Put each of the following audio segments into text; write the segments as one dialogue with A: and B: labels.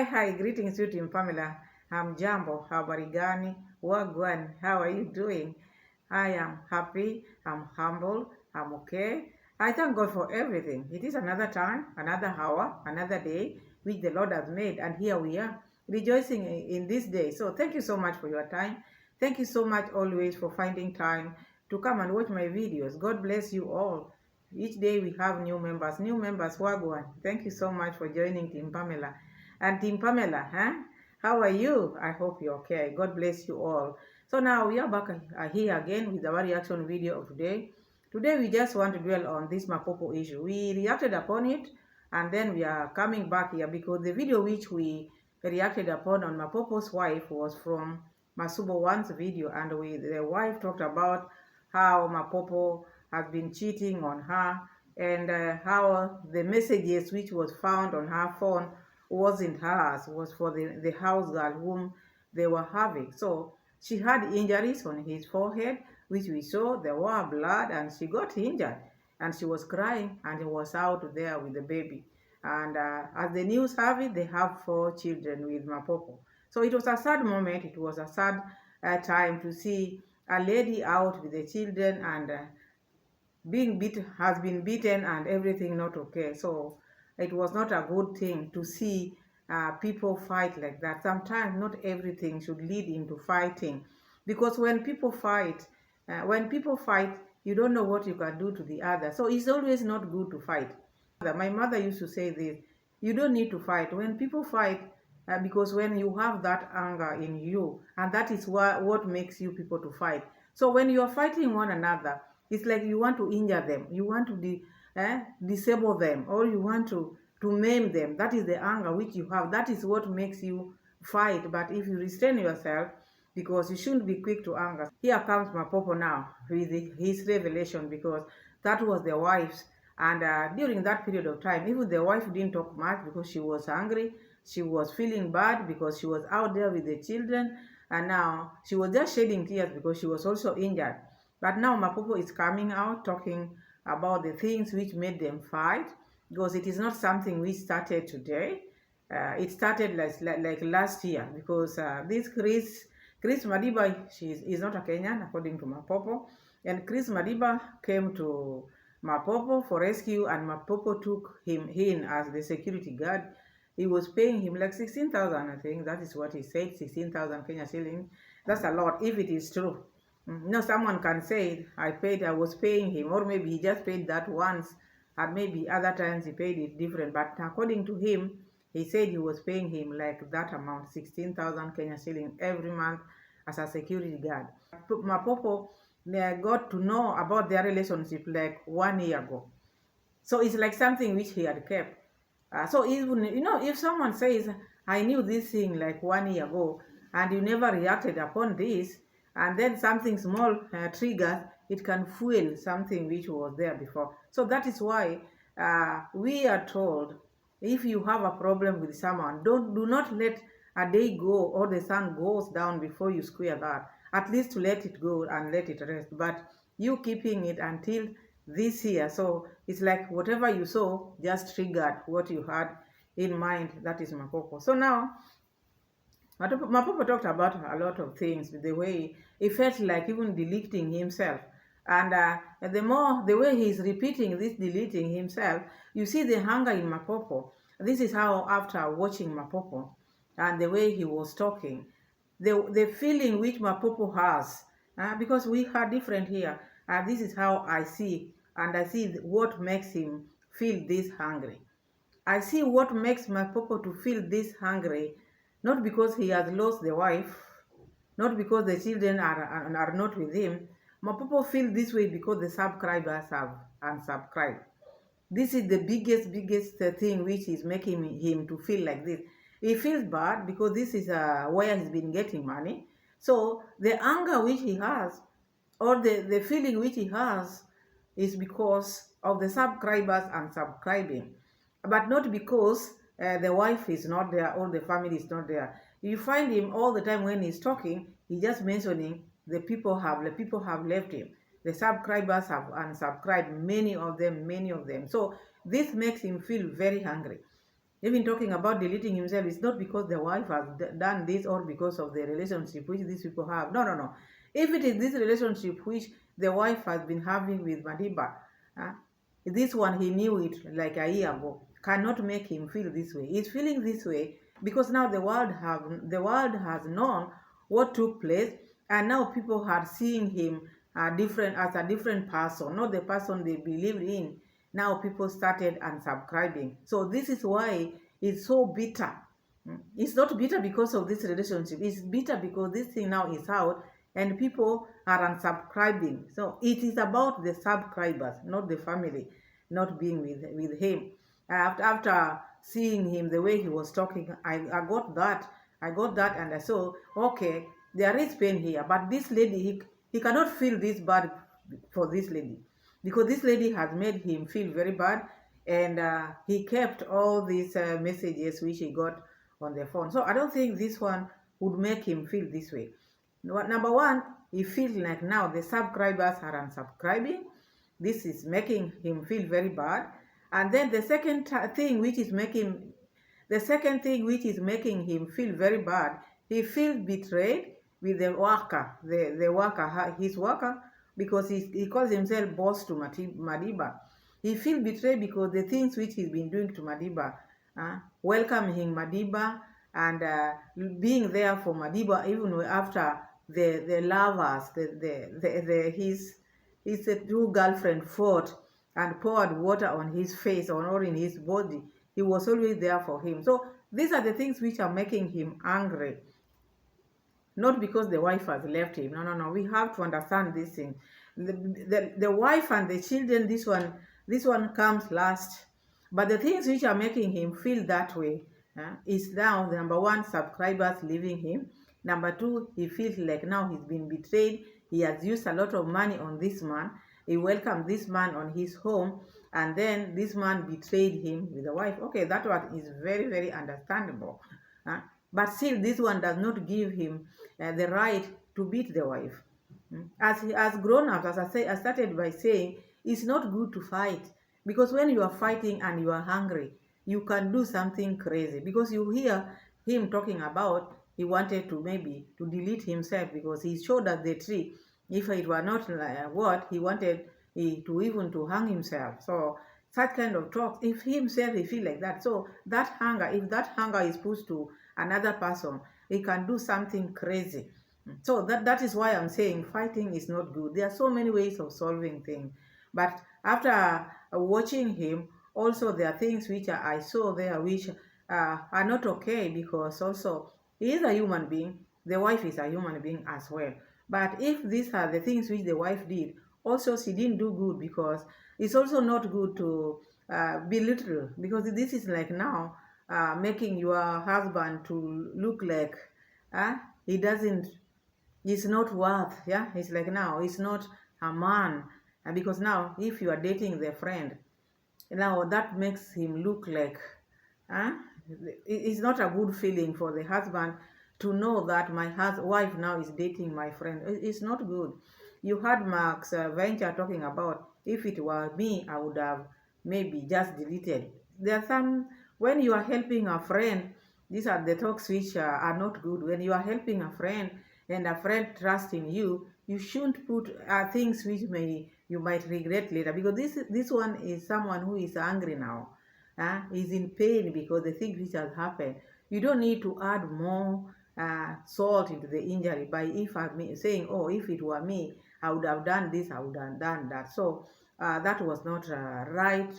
A: Hi, greetings to Team Pamela. I'm Jambo, habari gani, wagwan, how are you doing? I am happy, I'm humble, I'm okay. I thank God for everything. It is another time, another hour, another day, which the Lord has made, and here we are, rejoicing in this day. So thank you so much for your time. Thank you so much always for finding time to come and watch my videos. God bless you all. Each day we have new members, wagwan. Thank you so much for joining Team Pamela. And Team Pamela, how are you? I hope you're okay. God bless you all. So now we are back here again with our reaction video of today. Today we just want to dwell on this Mapopo issue. We reacted upon it, and then we are coming back here because the video which we reacted upon on Mapopo's wife was from Masubo One's video, and the wife talked about how Mapopo has been cheating on her, and how the messages which was found on her phone wasn't hers, was for the house girl whom they were having. So she had injuries on his forehead, which we saw. There were blood, and she got injured, and she was crying, and he was out there with the baby. And as the news have it, they have 4 children with Mapopo. So it was a sad moment. It was a sad time to see a lady out with the children, and has been beaten and everything not okay. So it was not a good thing to see people fight like that. Sometimes not everything should lead into fighting, because when people fight, you don't know what you can do to the other. So it's always not good to fight. My mother used to say this: you don't need to fight. When people fight, because when you have that anger in you, and that is what makes you people to fight. So when you are fighting one another, it's like you want to injure them, you want to disable them, or you want to maim them. That is the anger which you have. That is what makes you fight. But if you restrain yourself, because you shouldn't be quick to anger. Here comes Mapopo now with his revelation, because that was the wife's. And during that period of time, even the wife didn't talk much because she was angry. She was feeling bad because she was out there with the children. And now she was just shedding tears because she was also injured. But now Mapopo is coming out talking about the things which made them fight, because it is not something we started today. It started like last year, because this Chris Madiba, is not a Kenyan, according to Mapopo. And Chris Madiba came to Mapopo for rescue, and Mapopo took him in as the security guard. He was paying him like 16,000, I think. That is what he said, 16,000 Kenya shillings. That's a lot, if it is true. No, someone can say, I was paying him, or maybe he just paid that once, and maybe other times he paid it different. But according to him, he said he was paying him like that amount, 16,000 Kenya shillings every month as a security guard. Mapopo got to know about their relationship like 1 year ago. So it's like something which he had kept. So even, if someone says, I knew this thing like 1 year ago, and you never reacted upon this, and then something small triggers, it can fuel something which was there before. So that is why we are told, if you have a problem with someone, do not let a day go or the sun goes down before you square that. At least to let it go and let it rest. But you keeping it until this year, so it's like whatever you saw just triggered what you had in mind. That is Mapopo. So now Mapopo talked about a lot of things, the way he felt like even deleting himself. And the way he's repeating this deleting himself, you see the hunger in Mapopo. This is how, after watching Mapopo and the way he was talking, the feeling which Mapopo has, because we are different here. This is how I see, and I see what makes him feel this hungry. I see what makes Mapopo to feel this hungry, not because he has lost the wife, not because the children are not with him. Mapopo feels this way because the subscribers have unsubscribed. This is the biggest thing which is making him to feel like this. He feels bad because this is where he's been getting money. So the anger which he has, or the feeling which he has, is because of the subscribers unsubscribing, but not because the wife is not there or the family is not there. You find him all the time when he's talking, he's just mentioning the people have left him. The subscribers have unsubscribed, many of them. So this makes him feel very hungry. Even talking about deleting himself, it's not because the wife has done this or because of the relationship which these people have. No, no, no. If it is this relationship which the wife has been having with Madiba, uh, this one he knew it like a year ago, cannot make him feel this way. He's feeling this way because now the world has known what took place, and now people are seeing him different as a different person, not the person they believed in. Now people started unsubscribing. So this is why it's so bitter. It's not bitter because of this relationship. It's bitter because this thing now is out and people are unsubscribing. So it is about the subscribers, not the family, not being with him. After seeing him the way he was talking, I got that. I got that and I saw, okay, there is pain here. But this lady, he cannot feel this bad for this lady because this lady has made him feel very bad, and he kept all these messages which he got on the phone. So I don't think this one would make him feel this way. Number one, he feels like now the subscribers are unsubscribing. This is making him feel very bad. And then the second thing which is making him feel very bad, he feels betrayed with the worker, his worker, because he calls himself boss to Madiba. He feels betrayed because the things which he's been doing to Madiba, welcoming Madiba and being there for Madiba even after the lovers, his two girlfriend fought and poured water on his face or in his body. He was always there for him. So these are the things which are making him angry. Not because the wife has left him. No, no, no. We have to understand this thing. The wife and the children, this one comes last. But the things which are making him feel that way is now, the number one, subscribers leaving him. Number two, he feels like now he's been betrayed. He has used a lot of money on this man. He welcomed this man on his home, and then this man betrayed him with the wife. Okay, that one is very, very understandable. But still, this one does not give him the right to beat the wife. As grown-ups, as I started by saying, it's not good to fight, because when you are fighting and you are hungry, you can do something crazy. Because you hear him talking about he wanted to maybe to delete himself because he showed us the tree. If it were not what he wanted, to even to hang himself. So such kind of talk, if himself he feel like that, so that hunger, if that hunger is pushed to another person, he can do something crazy. So that is why I'm saying fighting is not good. There are so many ways of solving things, but after watching him, also there are things which I saw there which are not okay, because also he is a human being, the wife is a human being as well. But if these are the things which the wife did, also she didn't do good, because it's also not good to belittle, because this is like now making your husband to look like he doesn't, he's not worth, yeah, it's like now he's not a man, because now if you are dating the friend, now that makes him look like uh, it's not a good feeling for the husband to know that my wife now is dating my friend. It's not good. You heard Max Venture talking about, if it were me, I would have maybe just deleted. There are some, when you are helping a friend, these are the talks which are not good. When you are helping a friend and a friend trusts in you, you shouldn't put things which you might regret later, because this one is someone who is angry now, is in pain because the thing which has happened. You don't need to add more salt into the injury by if I'm saying, oh, if it were me, I would have done this, I would have done that. So that was not right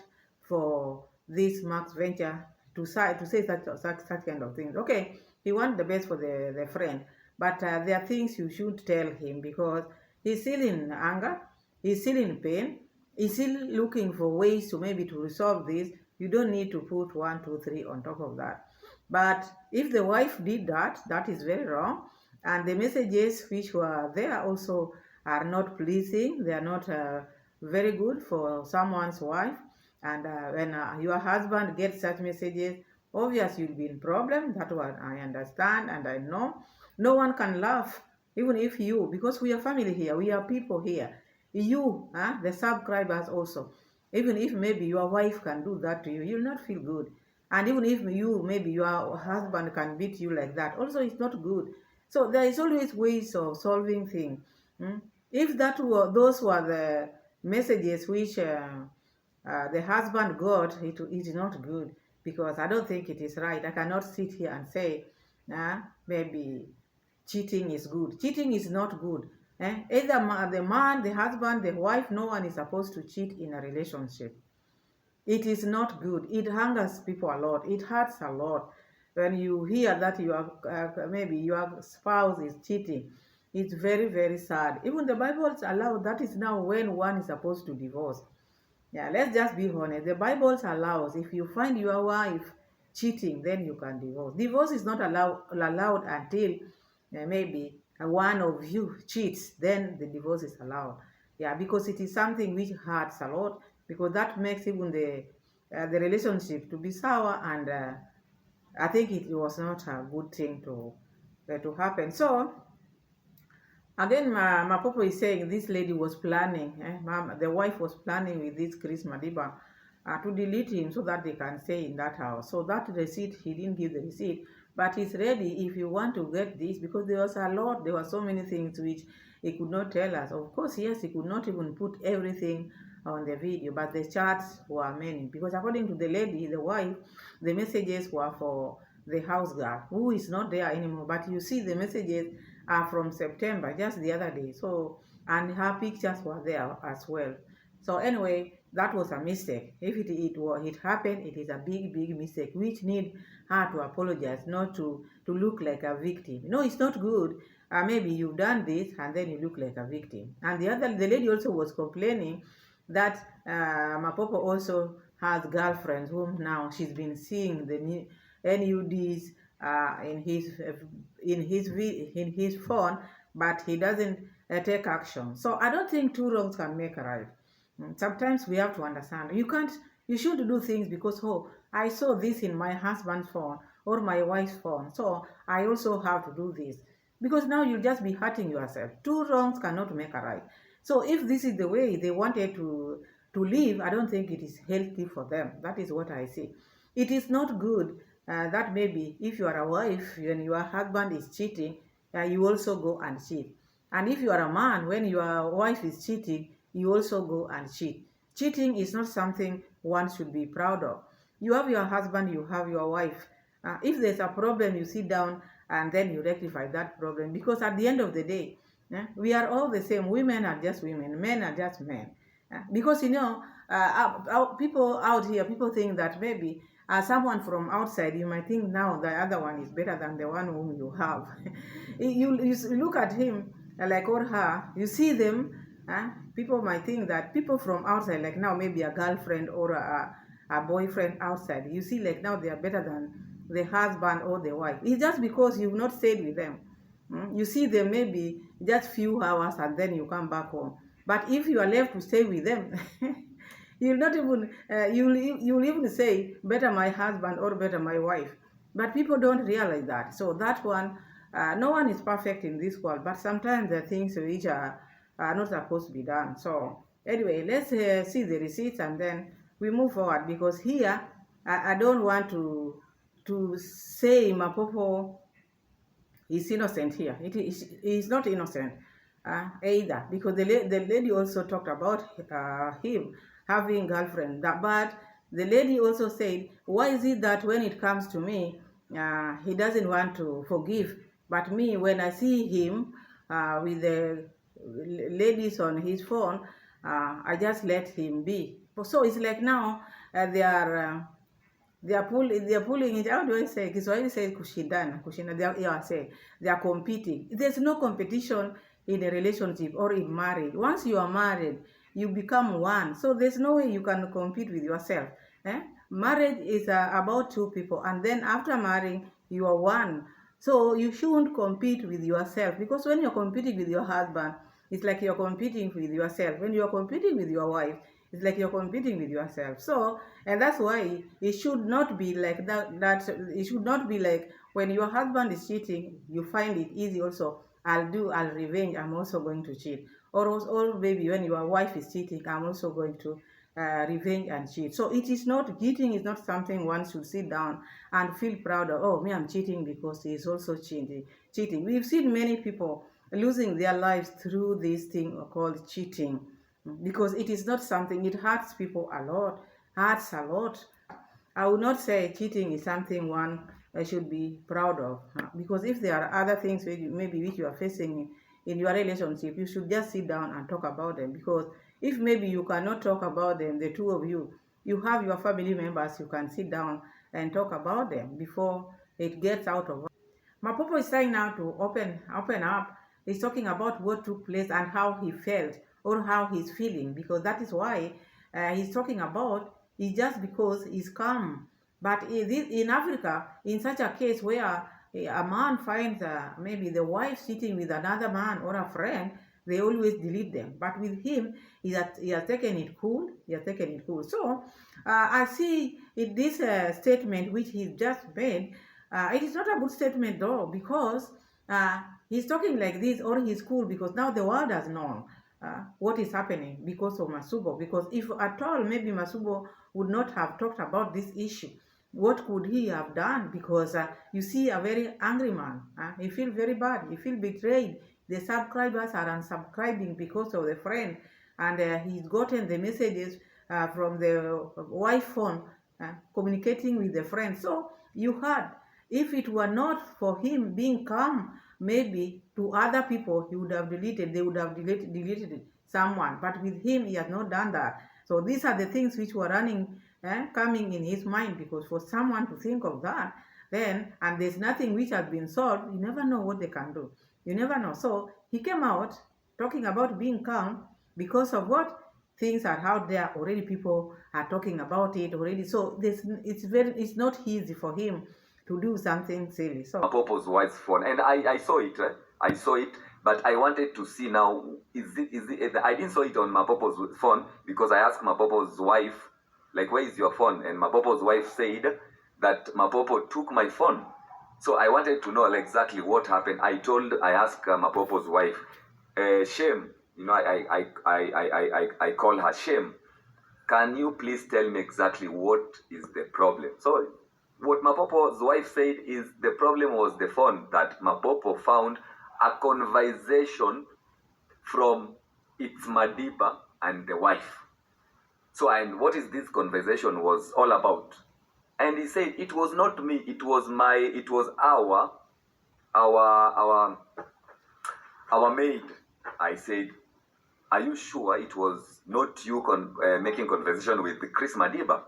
A: for this Max Venture to say such kind of things. Okay, he wants the best for the friend, but there are things you should tell him, because he's still in anger, he's still in pain, he's still looking for ways to maybe to resolve this. You don't need to put 1, 2, 3 on top of that. But if the wife did that, that is very wrong. And the messages which were there also are not pleasing. They are not very good for someone's wife. And when your husband gets such messages, obviously you'll be in problem. That one I understand and I know. No one can laugh, even if you, because we are family here, we are people here. You, the subscribers also, even if maybe your wife can do that to you, you'll not feel good. And even if maybe your husband can beat you like that, also it's not good. So there is always ways of solving things. If those were the messages which the husband got, it is not good, because I don't think it is right. I cannot sit here and say, maybe cheating is good. Cheating is not good. Either the man, the husband, the wife, no one is supposed to cheat in a relationship. It is not good. It angers people a lot. It hurts a lot when you hear that maybe your spouse is cheating. It's very, very sad. Even the Bible allows that is now when one is supposed to divorce. Yeah, let's just be honest. The Bible allows, if you find your wife cheating, then you can divorce. Divorce is not allowed until maybe one of you cheats, then the divorce is allowed. Yeah, because it is something which hurts a lot, because that makes even the relationship to be sour, and I think it was not a good thing to happen. So again, Mapopo is saying this lady was planning, the wife was planning with this Chris Madiba to delete him so that they can stay in that house. So that receipt, he didn't give the receipt, but he's ready if you want to get this, because there were so many things which he could not tell us. Of course, yes, he could not even put everything on the video, but the chats were many, because according to the lady, the wife, the messages were for the house girl who is not there anymore, but you see the messages are from September, just the other day. So, and her pictures were there as well. So anyway, that was a mistake. If it happened, it is a big, big mistake, which need her to apologize, not to look like a victim. No, it's not good. Maybe you've done this and then you look like a victim. And the lady also was complaining that Mapopo also has girlfriends whom now she's been seeing the NUDs in his phone, but he doesn't take action. So I don't think two wrongs can make a right. Sometimes we have to understand. You should do things because, I saw this in my husband's phone or my wife's phone, so I also have to do this. Because now you'll just be hurting yourself. Two wrongs cannot make a right. So if this is the way they wanted to live, I don't think it is healthy for them. That is what I say. It is not good that maybe if you are a wife, when your husband is cheating, you also go and cheat. And if you are a man, when your wife is cheating, you also go and cheat. Cheating is not something one should be proud of. You have your husband, you have your wife. If there's a problem, you sit down and then you rectify that problem. Because at the end of the day, we are all the same. Women are just women. Men are just men. Because, people out here, people think that maybe someone from outside, you might think now the other one is better than the one whom you have. you look at him or her, you see them, people might think that people from outside, like now maybe a girlfriend or a boyfriend outside, you see like now they are better than the husband or the wife. It's just because you've not stayed with them. You see them maybe just few hours and then you come back home. But if you are left to stay with them, you'll not even, you'll even say, better my husband or better my wife. But people don't realize that. So that one, no one is perfect in this world, but sometimes there are things which are not supposed to be done. So anyway, let's see the receipts and then we move forward, because here, I don't want to say Mapopo is innocent here. He's not innocent either, because the lady also talked about him having girlfriend. But the lady also said, why is it that when it comes to me, he doesn't want to forgive, but me, when I see him with the ladies on his phone, I just let him be. So it's like now they are pulling it. How do I say? Kiswahili says kushindana. They are competing. There's no competition in a relationship or in marriage. Once you are married, you become one. So there's no way you can compete with yourself. Marriage is about two people, and then after marrying, you are one. So you shouldn't compete with yourself, because when you're competing with your husband, it's like you're competing with yourself. When you're competing with your wife, it's like you're competing with yourself. So, and that's why it should not be like that. It should not be like when your husband is cheating, you find it easy also. I'll revenge, I'm also going to cheat. Or maybe when your wife is cheating, I'm also going to revenge and cheat. So it is not, cheating is not something one should sit down and feel proud of. Oh, me, I'm cheating because he is also cheating. We've seen many people losing their lives through this thing called cheating, because it is not something, it hurts people a lot, hurts a lot. I would not say cheating is something one should be proud of, because if there are other things maybe which you are facing in your relationship, you should just sit down and talk about them. Because if maybe you cannot talk about them, the two of you, you have your family members, you can sit down and talk about them before it gets out of. Mapopo is trying now to open up. He's talking about what took place and how he felt or how he's feeling, because that is why he's talking about is just because he's calm. But in Africa, in such a case where a man finds maybe the wife sitting with another man or a friend, they always delete them. But with him, he has taken it cool. He has taken it cool. So I see in this statement which he just made, it is not a good statement though, because he's talking like this, or he's cool because now the world has known what is happening because of Masubo. Because if at all maybe Masubo would not have talked about this issue, what could he have done? Because you see a very angry man. He feels very bad. He feels betrayed. The subscribers are unsubscribing because of the friend, and he's gotten the messages from the wife phone communicating with the friend. So you heard, if it were not for him being calm, maybe to other people he would have deleted, they would have deleted someone. But with him, he has not done that. So these are the things which were coming in his mind, because for someone to think of that, then, and there's nothing which has been solved, you never know what they can do. You never know. So he came out talking about being calm because of what? Things are out there already. People are talking about it already. So it's not easy for him to do something silly. So
B: Mapopo's wife's phone, and I saw it. I saw it, but I wanted to see now. Is it? I didn't saw it on Mapopo's phone because I asked Mapopo's wife, like, where is your phone? And Mapopo's wife said that Mapopo took my phone. So I wanted to know like, exactly what happened. I asked Mapopo's wife, Shem, you know, I call her Shem. Can you please tell me exactly what is the problem? So what Mapopo's wife said is the problem was the phone, that Mapopo found a conversation from its Madiba and the wife. So, and what is this conversation was all about? And he said it was not me, it was our maid. I said, are you sure it was not you making conversation with Chris Madiba?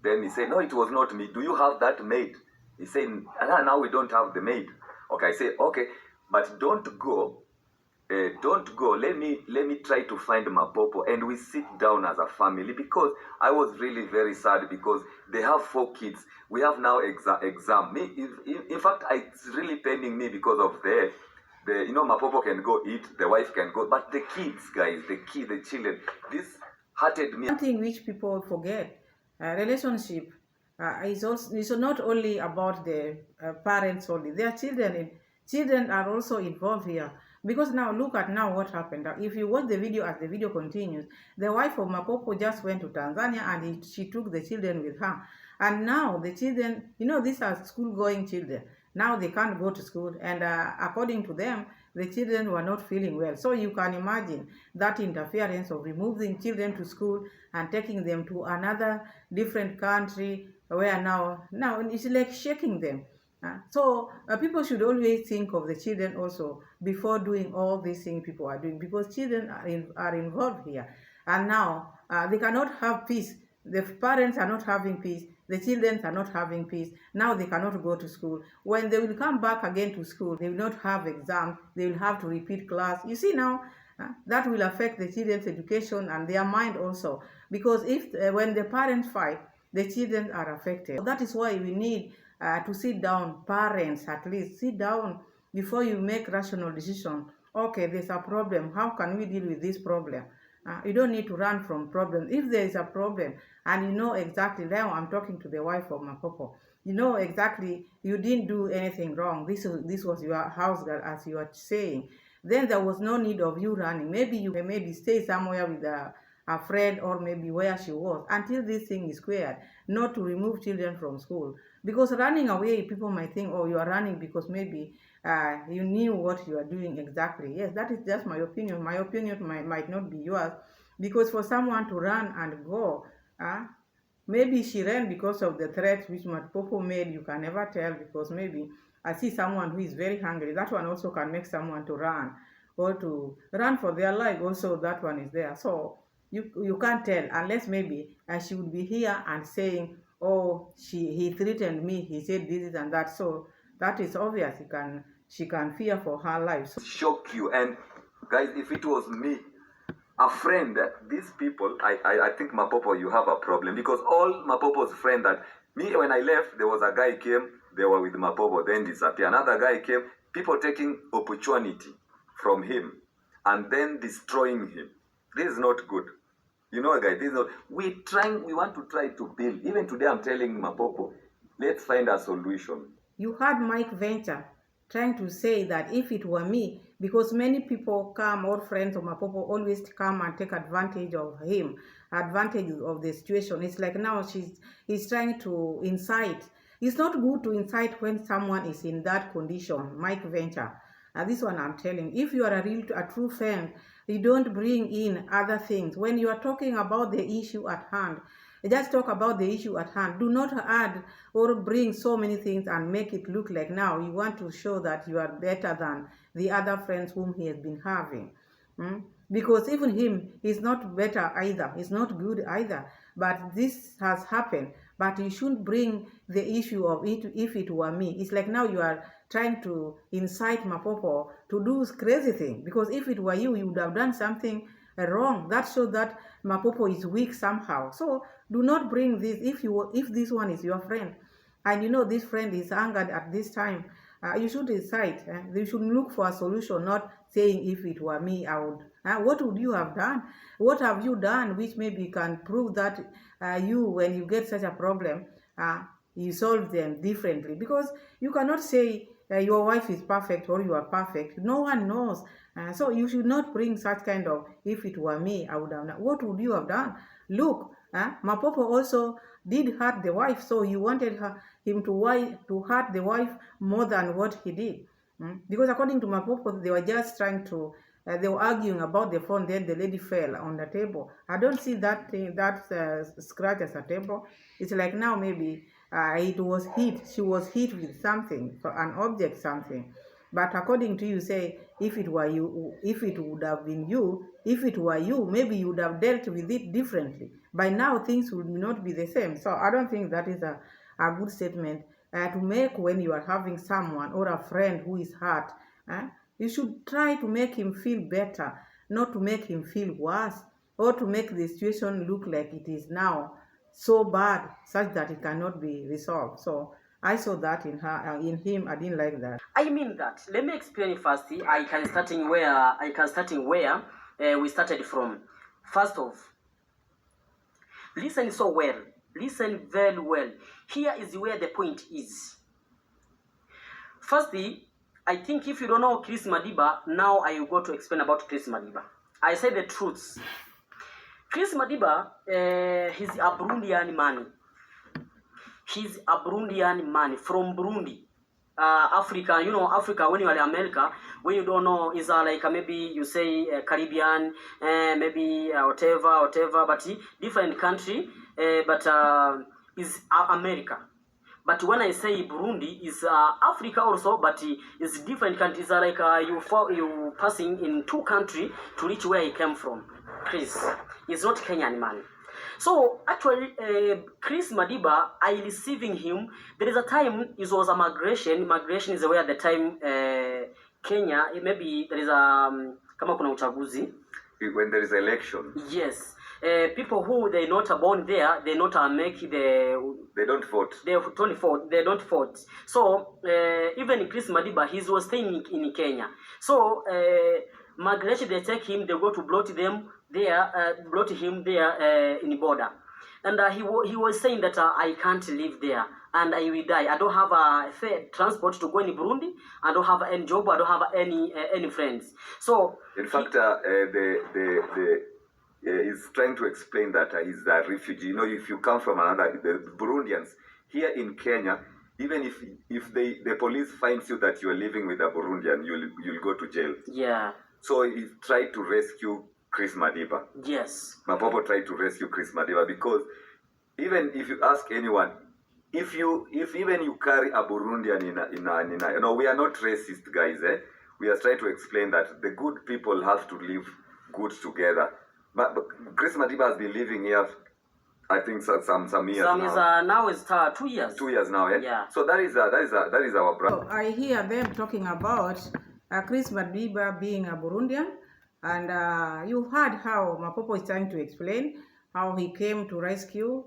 B: Then he said, no, it was not me. Do you have that maid? He said, now we don't have the maid. Okay, I said, okay, but don't go. Let me try to find Mapopo, and we sit down as a family, because I was really very sad because they have 4 kids. We have now exam. In fact, it's really paining me because of the Mapopo can go eat, the wife can go, but the kids, guys, the children, this hurted me.
A: Something which people forget, relationship is also not only about the parents only. Their children are also involved here. Because now look at now what happened. If you watch the video, as the video continues, the wife of Mapopo just went to Tanzania, and she took the children with her. And now the children, these are school-going children. Now they can't go to school, and according to them, the children were not feeling well. So you can imagine that interference of removing children to school and taking them to another different country, where now it's like shaking them. So people should always think of the children also before doing all these things people are doing, because children are involved here. And now they cannot have peace. The parents are not having peace. The children are not having peace. Now they cannot go to school. When they will come back again to school, they will not have exams. They will have to repeat class. You see now, that will affect the children's education and their mind also. Because when the parents fight, the children are affected. So that is why we need to sit down, parents at least, sit down before you make rational decision. Okay, there's a problem. How can we deal with this problem? You don't need to run from problems. If there is a problem, and you know exactly, now I'm talking to the wife of Mapopo, you know exactly you didn't do anything wrong. This was your house girl, as you are saying. Then there was no need of you running. Maybe you stay somewhere with a a friend or maybe where she was until this thing is cleared, not to remove children from school. Because running away, people might think, oh, you are running because maybe you knew what you are doing exactly. Yes, that is just my opinion. My opinion might not be yours. Because for someone to run and go, maybe she ran because of the threat which Mapopo made. You can never tell, because maybe I see someone who is very hungry. That one also can make someone to run or to run for their life. Also, that one is there. So you can't tell unless maybe she would be here and saying, oh, he threatened me. He said this and that. So that is obvious. She can fear for her life. So,
B: shock you. And guys, if it was me, a friend, these people, I think Mapopo, you have a problem, because all Mapopo's friend that me, when I left, there was a guy came, they were with Mapopo, then disappear. Another guy came, people taking opportunity from him and then destroying him. This is not good. You know, guys, this is not. We want to try to build. Even today, I'm telling Mapopo, let's find a solution.
A: You heard Mike Venture trying to say that if it were me, because many people come, or friends of Mapopo always come and take advantage of him, advantage of the situation. It's like now he's trying to incite. It's not good to incite when someone is in that condition, Mike Venture. This one I'm telling, if you are a true friend, you don't bring in other things. When you are talking about the issue at hand, just talk about the issue at hand. Do not add or bring so many things and make it look like now you want to show that you are better than the other friends whom he has been having. Because even him is not better either. He's not good either. But this has happened. But you shouldn't bring the issue of it if it were me. It's like now you are trying to incite Mapopo to do crazy thing. Because if it were you, you would have done something wrong. That shows that Mapopo is weak somehow. So do not bring this if this one is your friend and you know this friend is angered at this time. You should decide. You should look for a solution, not saying if it were me, I would. What would you have done? What have you done which maybe can prove that you, when you get such a problem, you solve them differently? Because you cannot say your wife is perfect or you are perfect. No one knows. So you should not bring such kind of, if it were me, I would have done. What would you have done? Look, Mapopo also did hurt the wife, so you wanted him to hurt the wife more than what he did. Because according to Mapopo, they were just trying to, they were arguing about the phone, then the lady fell on the table. I don't see that thing, that scratch as a table. It's like now maybe it was hit, she was hit with something, an object, something. But according to you, say, if it were you, if it would have been you, if it were you, maybe you would have dealt with it differently. By now, things would not be the same. So I don't think that is a good statement to make when you are having someone or a friend who is hurt. You should try to make him feel better, not to make him feel worse, or to make the situation look like it is now so bad, such that it cannot be resolved. So I saw that in her, in him. I didn't like that.
C: I mean that. Let me explain first. I can start in where we started from. First off, listen so well. Listen very well. Here is where the point is. Firstly, I think if you don't know Chris Madiba, now I will go to explain about Chris Madiba. I say the truths. Chris Madiba, he's a Burundian man. He's a Burundian man from Burundi. Africa, you know, Africa, when you are in America, when you don't know, is like maybe you say Caribbean, maybe whatever, but different country, but is America. But when I say Burundi, is Africa also, but it's different countries. Like you passing in two countries to reach where he came from. Chris is not Kenyan man. So actually, Chris Madiba, I receiving him. There is a time it was a migration. Migration is where the time Kenya, maybe there is a kama kuna uchaguzi.
B: When there is election.
C: Yes. People who they not born there, they not make the.
B: They don't vote.
C: They don't vote. They don't vote. So even Chris Madiba, he was staying in Kenya. So migration, they take him, they go to blot them there, blot him there in the border, and he was saying that I can't live there and I will die. I don't have a fair transport to go in Burundi. I don't have any job. I don't have any friends. So
B: in fact, is trying to explain that he's a refugee. You know, if you come from the Burundians here in Kenya, even if the police finds you that you are living with a Burundian, you'll go to jail.
C: Yeah.
B: So he tried to rescue Chris Madiba.
C: Yes.
B: Mapopo tried to rescue Chris Madiba because even if you ask anyone, if even you carry a Burundian you know, we are not racist guys, eh? We are trying to explain that the good people have to live good together. But Chris Madiba has been living here, I think, some years now.
C: Now it's 2 years.
B: 2 years now, eh?
C: Yeah.
B: So that is our brother.
A: So I hear them talking about Chris Madiba being a Burundian, and you heard how Mapopo is trying to explain how he came to rescue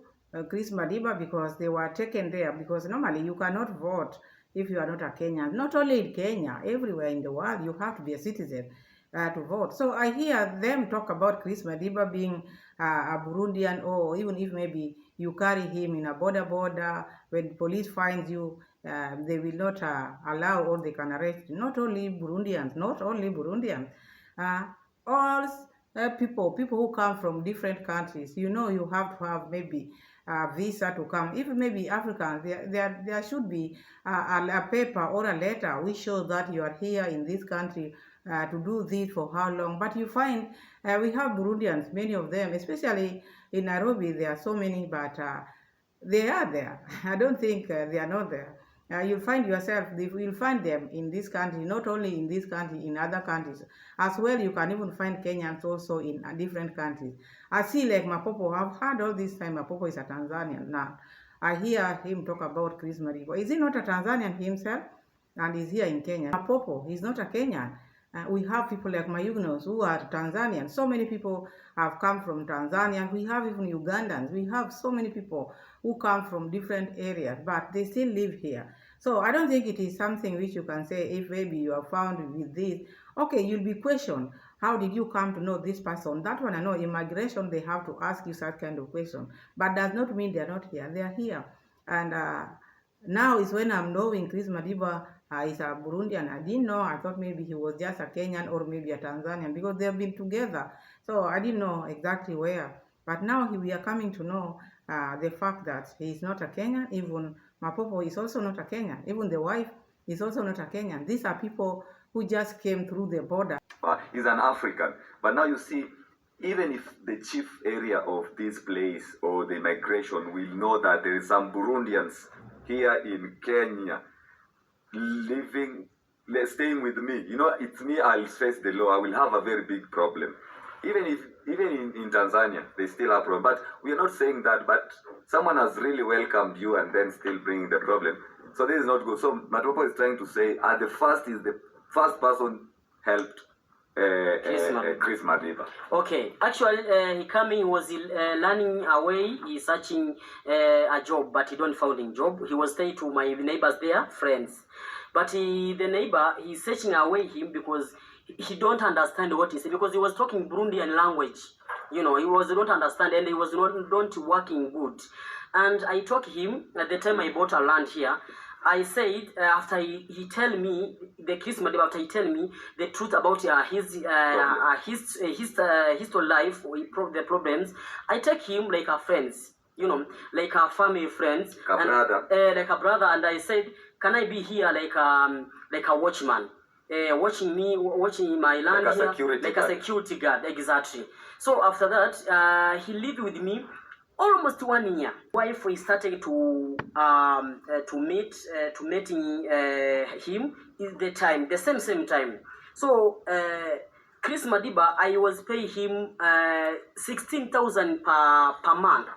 A: Chris Madiba because they were taken there, because normally you cannot vote if you are not a Kenyan. Not only in Kenya, everywhere in the world you have to be a citizen to vote. So I hear them talk about Chris Madiba being a Burundian, or even if maybe you carry him in a border, when police finds you, they will not allow, or they can arrest not only Burundians, all people who come from different countries. You know, you have to have maybe a visa to come. Even maybe Africans, there should be a paper or a letter which shows that you are here in this country to do this for how long. But you find we have Burundians, many of them, especially in Nairobi. There are so many, but they are there. I don't think they are not there. You'll find yourself, you'll find them in this country, not only in this country, in other countries as well. You can even find Kenyans also in different countries. I see like Mapopo, I've heard all this time Mapopo is a Tanzanian. Now I hear him talk about Chris Madiba. Is he not a Tanzanian himself? And he's here in Kenya. Mapopo, he's not a Kenyan. We have people like Mayugnos who are Tanzanian. So many people have come from Tanzania. We have even Ugandans. We have so many people who come from different areas, but they still live here. So I don't think it is something which you can say, if maybe you are found with this, okay, you'll be questioned. How did you come to know this person? That one I know, immigration, they have to ask you such kind of question. But does not mean they're not here. They are here. And now is when I'm knowing Chris Madiba is a Burundian. I didn't know. I thought maybe he was just a Kenyan or maybe a Tanzanian, because they've been together. So I didn't know exactly where. But now we are coming to know the fact that he is not a Kenyan. Even Mapopo is also not a Kenyan. Even the wife is also not a Kenyan. These are people who just came through the border.
B: He's an African. But now you see, even if the chief area of this place or the migration will know that there is some Burundians here in Kenya living, staying with me, you know, it's me, I'll face the law. I will have a very big problem. Even in Tanzania, they still have problem. But we are not saying that, but someone has really welcomed you and then still bringing the problem. So this is not good. So Mapopo is trying to say, the first person helped Chris Madiba.
C: Okay, actually, he was learning away. He's searching a job, but he don't find a job. He was staying to my neighbors there, friends. But the neighbor, he's searching away him because he don't understand what he said, because he was talking Burundian language. You know, he was don't understand, and he was not working good. And I told him at the time I bought a land here. I said after he tell me the Chris Madiba, after he tell me the truth about his life, the problems, I take him like a friends, you know, like a family friends, like a brother, and I said, can I be here like a watchman, watching my land
B: like
C: here, like a security guard, exactly. So after that, he lived with me almost 1 year. Wife, we started to meeting him in the same time. So Chris Madiba, I was paying him 16,000 per month.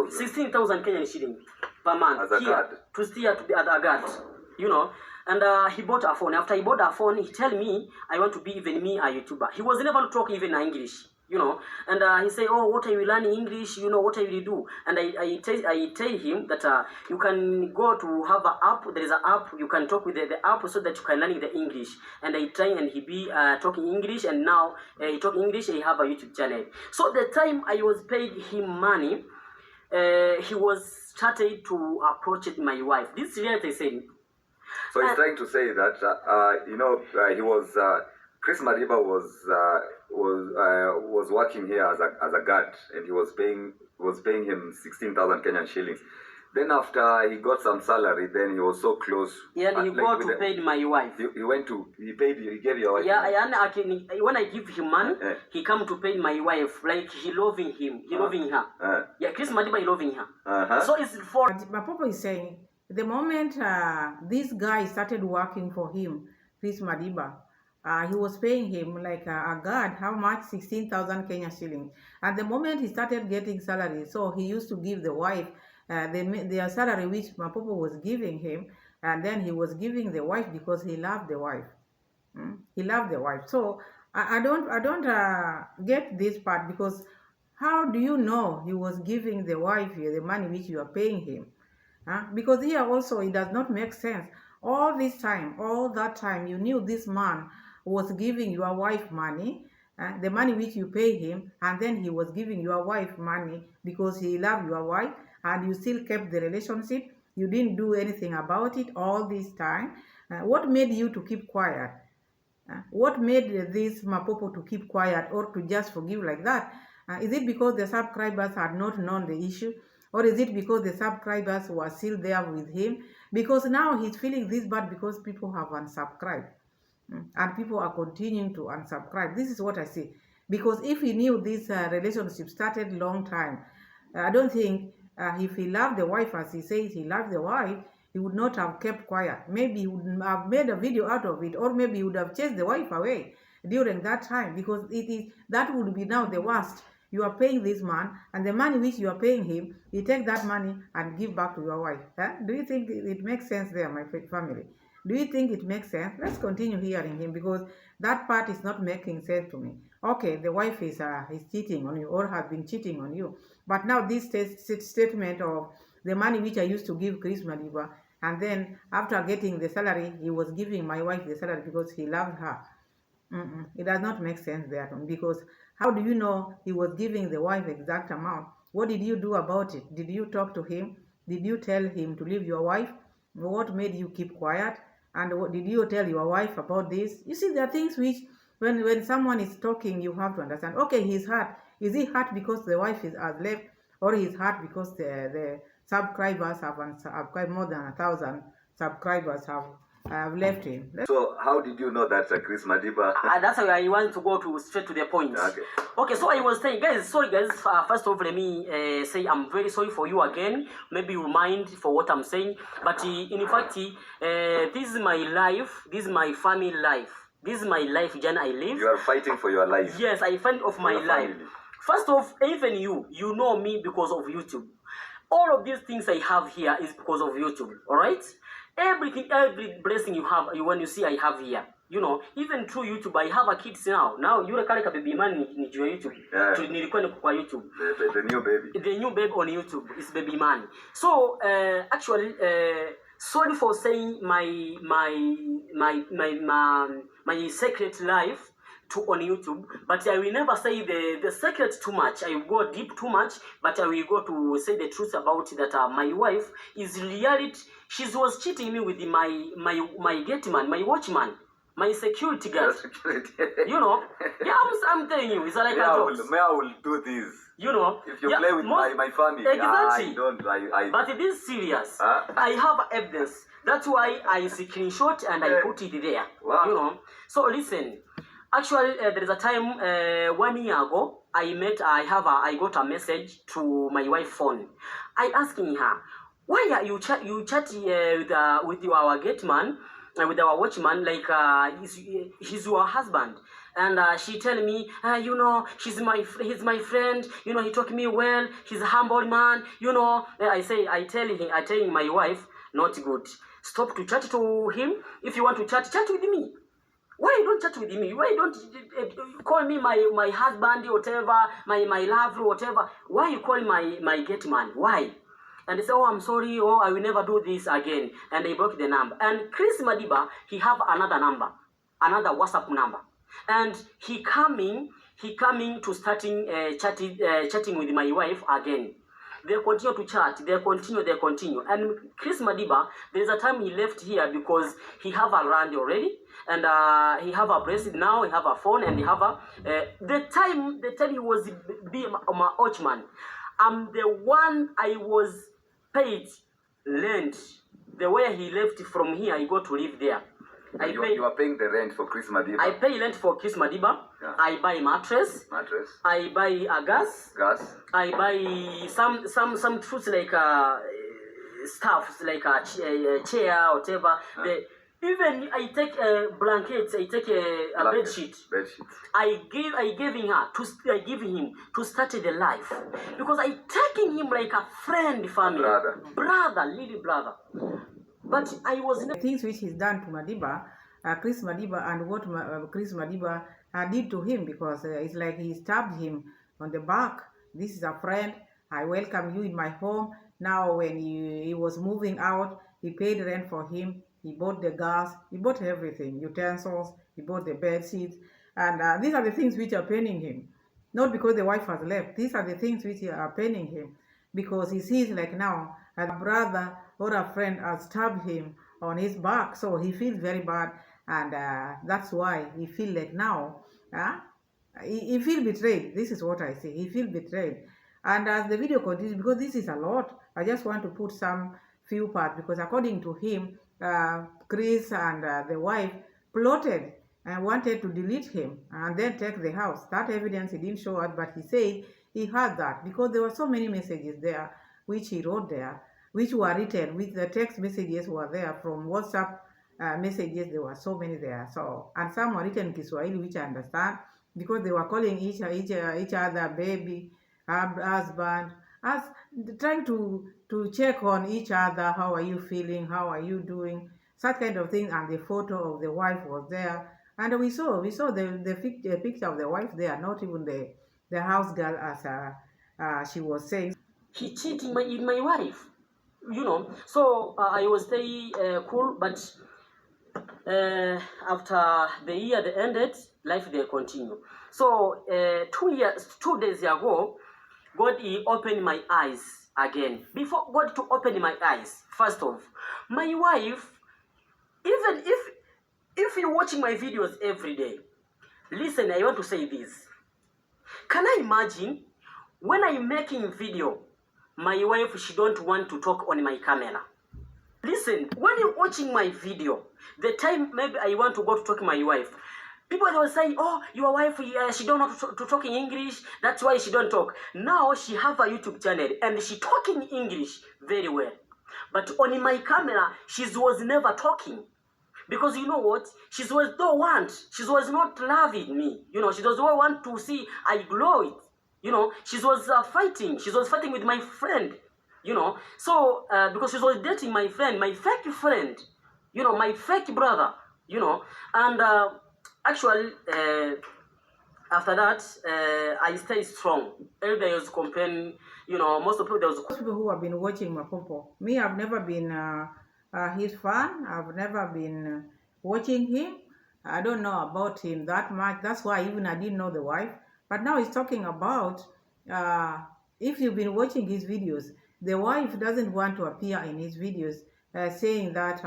C: 16,000 Kenyan shilling per month.
B: As a guard.
C: To stay to be as a guard, you know. And he bought a phone. After he bought a phone, he tell me, I want to be even me a YouTuber. He was never talk even English, you know. And he say, oh, what are you learning English? You know, what will you do? And I tell him that you can go to have an app. There is an app. You can talk with the app so that you can learn the English. And I try, and he be talking English. And now he talk English. And he have a YouTube channel. So the time I was paid him money, he was started to approach my wife. This is what I said.
B: So he's trying to say that he was Chris Madiba was was working here as a guard, and he was paying him 16,000 Kenyan shillings. Then after he got some salary, then he was so close.
C: Yeah, and he got to pay my wife.
B: He gave your wife.
C: Yeah, and when I give him money, he come to pay my wife. Like he loving him, he loving her. Yeah, Chris Madiba, he loving her. So it's for.
A: Mapopo is saying the moment this guy started working for him, Chris Madiba, he was paying him like a guard, how much? 16,000 Kenya shillings. And the moment he started getting salary, so he used to give the wife their salary which Mapopo was giving him, and then he was giving the wife because he loved the wife. He loved the wife. So I don't get this part, because how do you know he was giving the wife the money which you are paying him? Because here also it does not make sense. All that time, you knew this man was giving your wife money, the money which you pay him, and then he was giving your wife money because he loved your wife, and you still kept the relationship. You didn't do anything about it all this time. What made you to keep quiet? What made this Mapopo to keep quiet or to just forgive like that? Is it because the subscribers had not known the issue? Or is it because the subscribers were still there with him? Because now he's feeling this bad because people have unsubscribed. And people are continuing to unsubscribe. This is what I see. Because if he knew this relationship started long time, I don't think if he loved the wife as he says he loved the wife, he would not have kept quiet. Maybe he would have made a video out of it, or maybe he would have chased the wife away during that time, because that would be now the worst. You are paying this man, and the money which you are paying him, you take that money and give back to your wife. Do you think it makes sense there, my family? Do you think it makes sense? Let's continue hearing him, because that part is not making sense to me. Okay, the wife is cheating on you, or has been cheating on you. But now this statement of the money which I used to give Chris Madiba, and then after getting the salary, he was giving my wife the salary because he loved her. It does not make sense there, because how do you know he was giving the wife exact amount? What did you do about it? Did you talk to him? Did you tell him to leave your wife? What made you keep quiet? And what did you tell your wife about this? You see, there are things which, when someone is talking, you have to understand. Okay, he's hurt. Is he hurt because the wife has left, or he's hurt because the subscribers have unsubscribed? More than 1,000 subscribers have left him.
B: So how did you know that Chris Madiba?
C: That's why I want to go straight to the point. Okay, so I was saying, guys, sorry guys, first of all, let me say I'm very sorry for you again. Maybe you mind for what I'm saying, but in fact, this is my life, this is my family life, this is my life journey I live.
B: You are fighting for your life.
C: Yes, I fight of my life. First off, even you know me because of YouTube. All of these things I have here is because of YouTube, alright? Everything, every blessing you have, when you see I have here, you know, even through YouTube, I have a kids now. Now, you're a baby man in YouTube. YouTube.
B: The new baby.
C: The new baby on YouTube is baby man. So, actually, sorry for saying my secret life on YouTube, but I will never say the secret too much. I will go deep too much, but I will go to say the truth about that. My wife is reality. She was cheating me with my gate man, my watchman, my security guard. You know, yeah, I'm telling you, it's like
B: I will do this.
C: You know,
B: if you play with my family,
C: exactly.
B: I
C: But it is serious. I have evidence. That's why I screenshot and I put it there.
B: Wow.
C: You know. So listen. Actually, there is a time 1 year ago I got a message to my wife's phone. I asking her, why are you chat with our gate man, with our watchman, like he's your husband? And she tell me, you know, he's my friend. You know, he taught me well. He's a humble man. You know, I tell my wife, not good. Stop to chat to him. If you want to chat with me. Why you don't chat with me? Why you don't call me my husband, whatever, my love, whatever? Why you call my gate man? Why? And they say, oh, I'm sorry, oh, I will never do this again. And they broke the number. And Chris Madiba, he have another number, another WhatsApp number. And he coming to starting chatting with my wife again. They continue to chat. They continue. And Chris Madiba, there's a time he left here because he have a land already, and he have a bracelet now. He have a phone, and he have a the time he was being my watchman. I'm the one I was paid rent. The way he left from here, I go to live there.
B: You are paying the rent for Chris Madiba?
C: I pay rent for Chris Madiba. Yeah. I buy mattress. I buy a gas. I buy some fruits like stuff like a chair or whatever. Even I take blankets. I take a bed sheet. I give him to start the life because I taking him like a friend, family, brother, little brother. But I was
A: the things which he's done to Madiba, Chris Madiba, and what Chris Madiba did to him, because it's like he stabbed him on the back. This is a friend. I welcome you in my home. Now, when he was moving out, he paid rent for him. He bought the gas. He bought everything, utensils. He bought the bed sheets, and these are the things which are paining him. Not because the wife has left. These are the things which are paining him, because he sees like now a brother or a friend has stabbed him on his back, so he feels very bad, and that's why he feels like now he feels betrayed. This is what I say. He feels betrayed. And as the video continues, because this is a lot, I just want to put some few parts, because according to him, Chris and the wife plotted and wanted to delete him and then take the house. That evidence he didn't show us, but he said he had that because there were so many messages there which he wrote there, which were written, with the text messages were there from WhatsApp messages. There were so many there. So, and some were written in Kiswahili, which I understand, because they were calling each other baby, husband, as trying to check on each other. How are you feeling? How are you doing? Such kind of thing. And the photo of the wife was there, and we saw the picture of the wife there, not even the house girl, as she was saying.
C: He cheating in my wife, you know. So I was very cool, but after the year that ended, life they continue. So 2 days ago, God he opened my eyes again. Before God to open my eyes, first off, my wife, even if you're watching my videos every day, listen, I want to say this. Can I imagine when I'm making video, my wife, she don't want to talk on my camera? Listen, when you're watching my video, the time maybe I want to go to talk to my wife, people will say, oh, your wife, she don't know to talk in English, that's why she don't talk. Now she have a YouTube channel and she talking English very well. But on my camera, she was never talking. Because you know what? She was don't want. She was not loving me. You know, she doesn't want to see I glow it. You know, she was fighting. She was fighting with my friend. You know, so because she was dating my friend, my fake friend. You know, my fake brother. You know, and actually, after that, I stay strong. Everybody was complaining. You know, most of the people,
A: Most people who have been watching Mapopo, me, I've never been his fan. I've never been watching him. I don't know about him that much. That's why even I didn't know the wife. But now he's talking about, if you've been watching his videos, the wife doesn't want to appear in his videos, saying that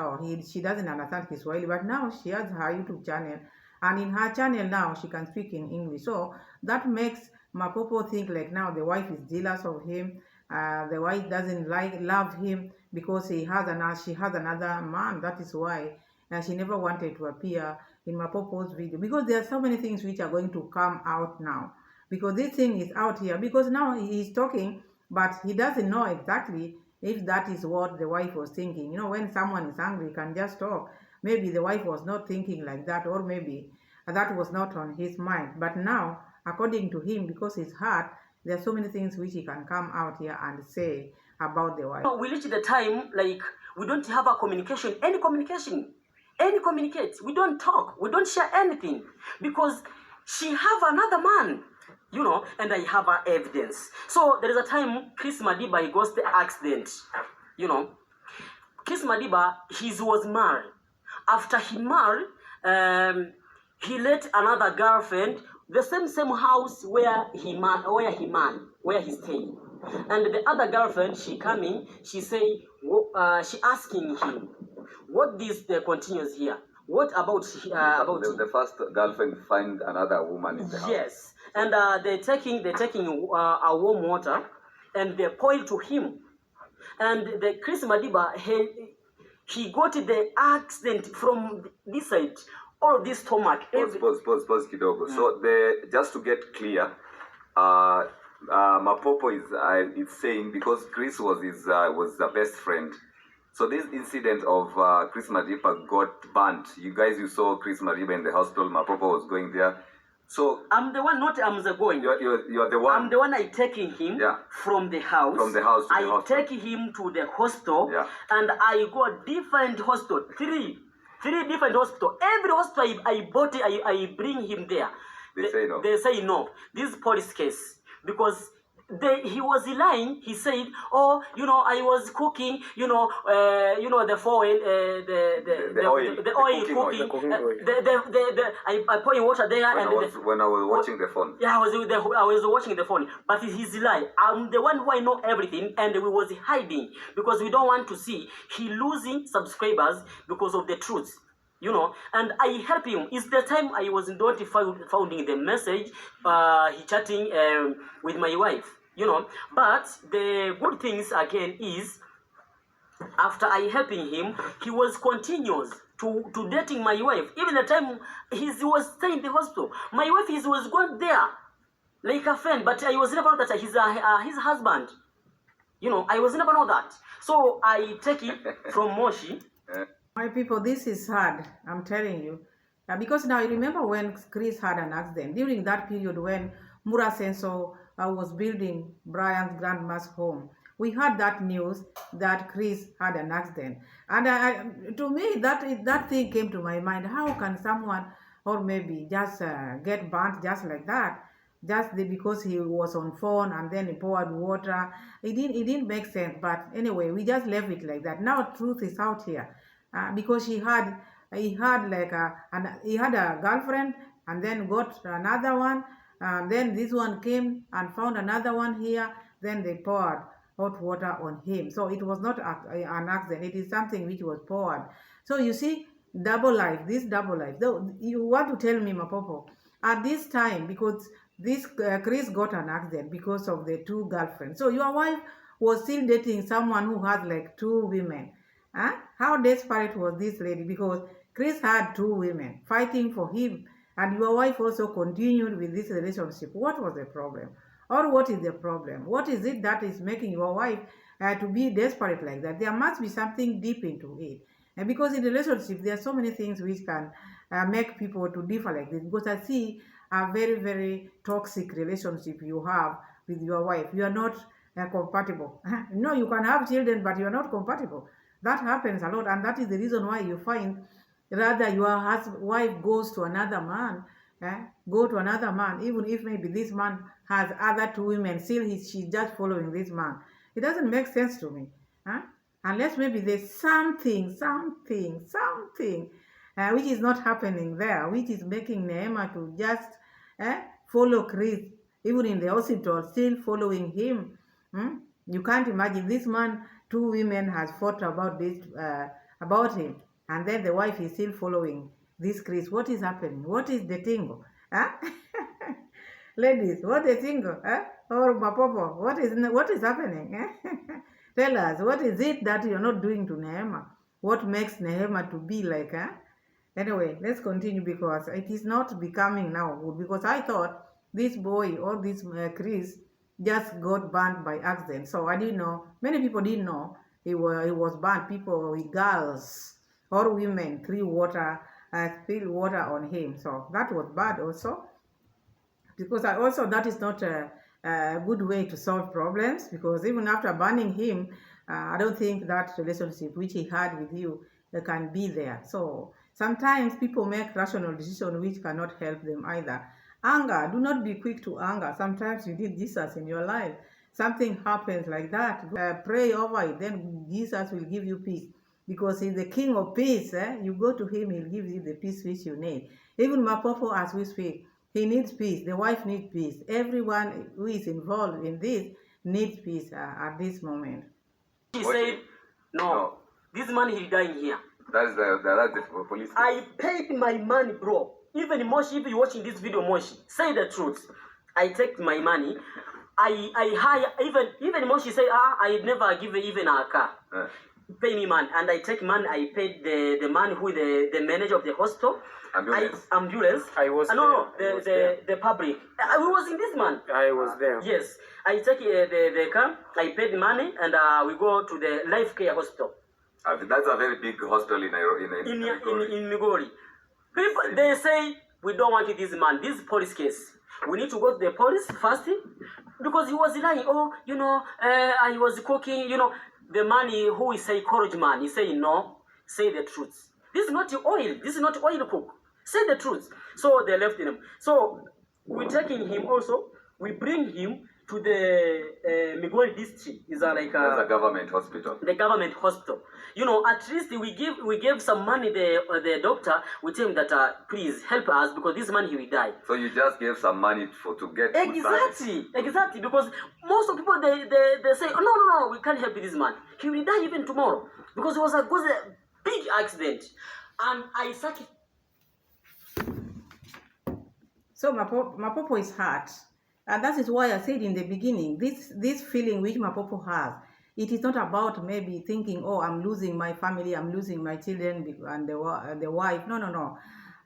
A: she doesn't understand Kiswahili. But now she has her YouTube channel, and in her channel now she can speak in English. So that makes Mapopo think like now the wife is jealous of him. The wife doesn't love him because she has another man. That is why she never wanted to appear in Mapopo's video, because there are so many things which are going to come out now, because this thing is out here, because now he is talking, but he doesn't know exactly if that is what the wife was thinking. You know, when someone is angry, you can just talk. Maybe the wife was not thinking like that, or maybe that was not on his mind. But now, according to him, because his heart, there are so many things which he can come out here and say about the wife.
C: We reach the time, like, we don't have a communication, any communicate. We don't talk, we don't share anything, because she have another man, you know, and I have her evidence. So there is a time Chris Madiba, he goes to accident, you know. Chris Madiba, he was married. After he married, he let another girlfriend, the same house where he stayed. And the other girlfriend, she coming, she say, she asking him, what this continues here? What about
B: The first girlfriend find another woman in the house.
C: Yes, and they're taking a warm water, and they pour it to him. And the Chris Madiba, he got the accident from this side, all this stomach.
B: Pause, kidogo. So just to get clear, Mapopo is saying because Chris was the best friend. So this incident of Chris Madiba got burnt. You saw Chris Madiba in the hospital. Mapopo was going there. So
C: I'm the one, not I'm the going.
B: You're the one.
C: I'm the one. I taking him from the house.
B: From the house to the hospital.
C: I take him to the hostel, and I go different hostel, three different hospital. Every hospital I bring him there.
B: They say no.
C: They say no. This is police case because he was lying. He said, "Oh, I was cooking. The foil, the oil cooking. I pouring water there."
B: When I was watching the phone.
C: Yeah, I was watching the phone. But he's lying. I'm the one who I know everything, and we was hiding because we don't want to see he losing subscribers because of the truth. And I help him. It's the time I was not founding the message, he chatting with my wife, But the good things again is, after I helping him, he was continuous to dating my wife. Even the time he was staying in the hospital, my wife was going there like a friend, but I was never know that he's his husband. I was never know that. So I take it from Moshi.
A: My people, this is hard, I'm telling you. Because now, you remember when Chris had an accident, during that period when Mura Senso was building Brian's grandma's home, we had that news that Chris had an accident. And to me, that thing came to my mind. How can someone, or maybe just get burnt just like that? Because he was on phone and then he poured water. It didn't make sense. But anyway, we just left it like that. Now truth is out here. Because he had a girlfriend and then got another one, then this one came and found another one here, then they poured hot water on him. So it was not an accident, it is something which was poured. So you see, this double life. Though you want to tell me, Mapopo, at this time, because this Chris got an accident because of the two girlfriends. So your wife was still dating someone who had like two women. How desperate was this lady? Because Chris had two women fighting for him, and your wife also continued with this relationship. What was the problem? Or what is the problem? What is it that is making your wife to be desperate like that? There must be something deep into it. And because in relationship, there are so many things which can make people to differ like this. Because I see a very, very toxic relationship you have with your wife. You are not compatible. No, you can have children, but you are not compatible. That happens a lot, and that is the reason why you find rather your wife goes to another man, even if maybe this man has other two women, still she's just following this man. It doesn't make sense to me. Unless maybe there's something which is not happening there, which is making Neema to just follow Chris, even in the hospital, still following him. You can't imagine this man. Two women has fought about him, and then the wife is still following this Chris. What is happening? What is the tingle? Ladies, what is tingle? Or Mapopo, what is happening? Tell us, what is it that you're not doing to Neema? What makes Neema to be like? Anyway, let's continue because it is not becoming now good. Because I thought this boy or this Chris just got burned by accident. So I didn't know. Many people didn't know he was burned. People with girls or women spilled water on him. So that was bad also. Because that is not a good way to solve problems. Because even after burning him, I don't think that relationship which he had with you can be there. So sometimes people make rational decisions which cannot help them either. Anger, do not be quick to anger. Sometimes you need Jesus in your life. Something happens like that. Pray over it, then Jesus will give you peace. Because he's the King of peace. You go to him, he'll give you the peace which you need. Even Mapopo, as we speak, he needs peace. The wife needs peace. Everyone who is involved in this needs peace at this moment.
C: She
B: What?
C: said, no,
B: No.
C: this man he'll die in here.
B: That's the police.
C: I paid my money, bro. Even Moshi, if you're watching this video, Moshi, say the truth. I take my money. I hire, even Moshi say, I never give even a car. Pay me money. And I take money, I paid the man who the manager of the hospital. Ambulance.
D: I was
C: no,
D: there.
C: the public. I was in this man.
D: I was there.
C: Yes. I take the car, I paid money, and we go to the life care hospital.
B: That's a very big hospital in
C: Migori. People, they say, we don't want this man, this police case. We need to go to the police first, because he was lying. Oh, I was cooking, the man who is psychology man, he say, no, say the truth. This is not oil, this is not oil cook. Say the truth. So they left him. So we're taking him also, we bring him to the Migori district. Is like
B: that's a government hospital.
C: The government hospital. At least we gave some money. The doctor, we tell him that please help us because this man he will die.
B: So you just gave some money to get
C: exactly because most of people they say, oh, no, we can't help this man. He will die even tomorrow because it was a big accident, and I said.
A: So Mapopo is hurt. And that is why I said in the beginning, this feeling which Mapopo has, it is not about maybe thinking, oh, I'm losing my family, I'm losing my children and the wife. No.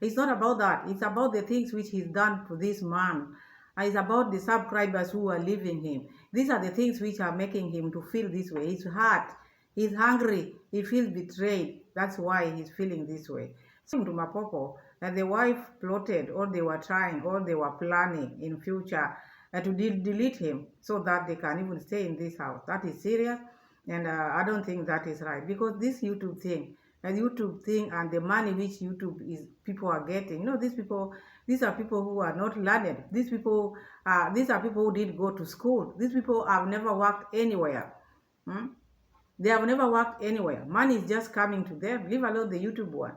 A: It's not about that. It's about the things which he's done to this man. And it's about the subscribers who are leaving him. These are the things which are making him to feel this way. He's hurt. He's hungry. He feels betrayed. That's why he's feeling this way. So to Mapopo, that the wife plotted, or they were trying, or they were planning in future to delete him so that they can even stay in this house. That is serious, and I don't think that is right, because this YouTube thing and the money which people are getting, these are people who are not learned. These are people who didn't go to school. These people have never worked anywhere. They have never worked anywhere. Money is just coming to them, leave alone the YouTube one.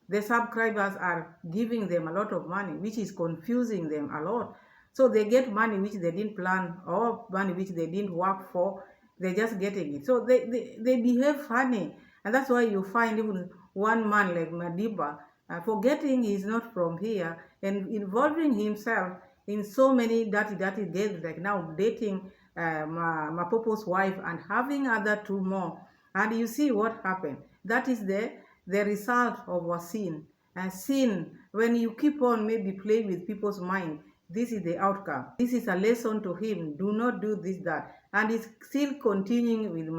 A: The subscribers are giving them a lot of money, which is confusing them a lot. So they get money which they didn't plan, or money which they didn't work for. They're just getting it. So they behave funny. And that's why you find even one man like Madiba forgetting he's not from here and involving himself in so many dirty deeds, like now dating Mapopo's wife and having other two more. And you see what happened. That is the result of a sin. And sin, when you keep on maybe playing with people's mind, this is the outcome. This is a lesson to him. Do not do this, that. And he's still continuing with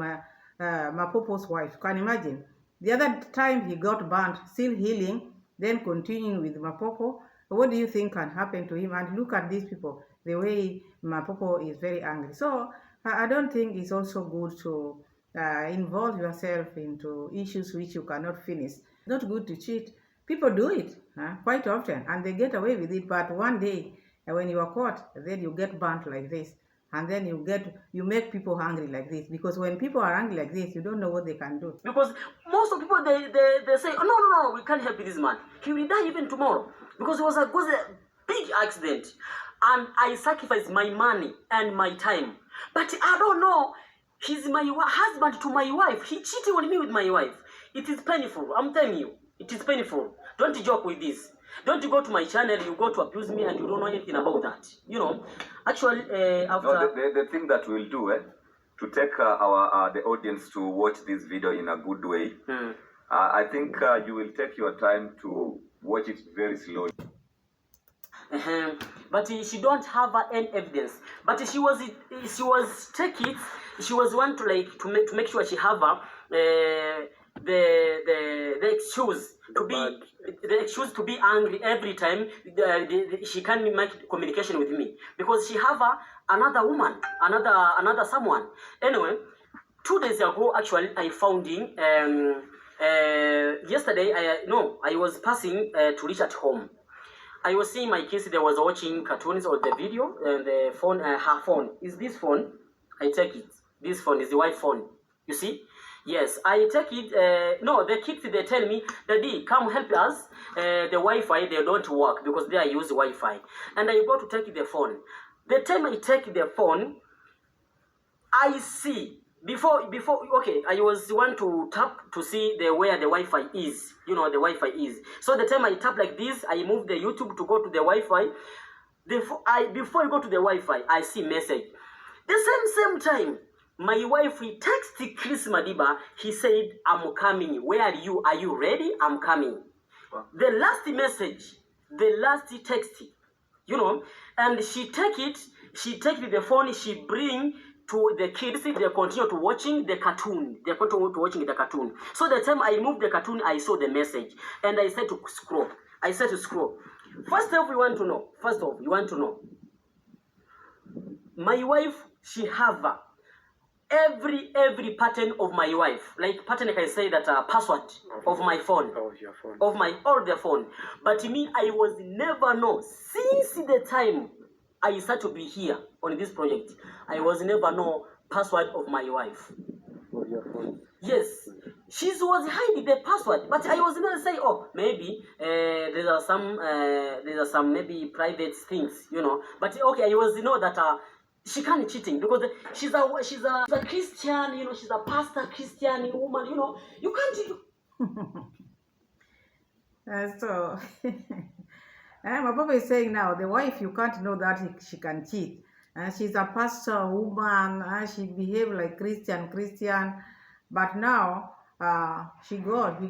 A: Mapopo's wife. Can you imagine? The other time he got burnt, still healing, then continuing with Mapopo. What do you think can happen to him? And look at these people, the way Mapopo is very angry. So I don't think it's also good to involve yourself into issues which you cannot finish. It's not good to cheat. People do it quite often, and they get away with it. But one day, when you are caught, then you get burnt like this, and then you make people angry like this. Because when people are angry like this, you don't know what they can do.
C: Because most of people they say, oh, no, we can't help this man. He will die even tomorrow because it was a big accident, and I sacrificed my money and my time. But I don't know. He's my husband to my wife. He cheated on me with my wife. It is painful. I'm telling you, it is painful. Don't joke with this. Don't go to my channel, you go to abuse me and you don't know anything about that. Actually, after...
B: No, the thing that we'll do, to take the audience to watch this video in a good way, I think you will take your time to watch it very slowly.
C: But she don't have any evidence. But she was take it. She was one to make sure she have the excuse to be angry every time she can make communication with me, because she have another woman, another someone. Anyway, 2 days ago, actually, I found in yesterday. I was passing to reach at home. I was seeing my kids. They was watching cartoons or the video, and the phone, her phone is this phone. I take it. This phone is the white phone. You see? Yes, I take it. No, the kids, they tell me, Daddy, come help us. The Wi-Fi, they don't work because they use Wi-Fi. And I go to take the phone. The time I take the phone, I see. Before, okay, I was want to tap to see where the Wi-Fi is. You know, the Wi-Fi is. So the time I tap like this, I move the YouTube to go to the Wi-Fi. Before I go to the Wi-Fi, I see message. The same time, my wife, he texted Chris Madiba. He said, "I'm coming. Where are you? Are you ready? I'm coming." Wow. The last message, the last text, you know, and she take the phone, she bring to the kids, they continue to watching the cartoon. They continue to watching the cartoon. So the time I moved the cartoon, I saw the message, and I said to scroll. First off, you want to know. My wife, she have every pattern of my wife. Like pattern, I can say that password of my phone.
D: Of your phone.
C: Of my older phone. But me, I was never know. Since the time I started to be here on this project, I was never know password of my wife.
D: Of your phone.
C: Yes. She was hiding the password, but I was never say, oh, maybe there are some maybe private things, you know. But okay, I was know that she can't cheating because she's a Christian, you know, she's a pastor Christian woman, you know. You can't.
A: So, Mapopo is saying now, the wife, you can't know that she can cheat. She's a pastor woman, she behaves like Christian, but now he got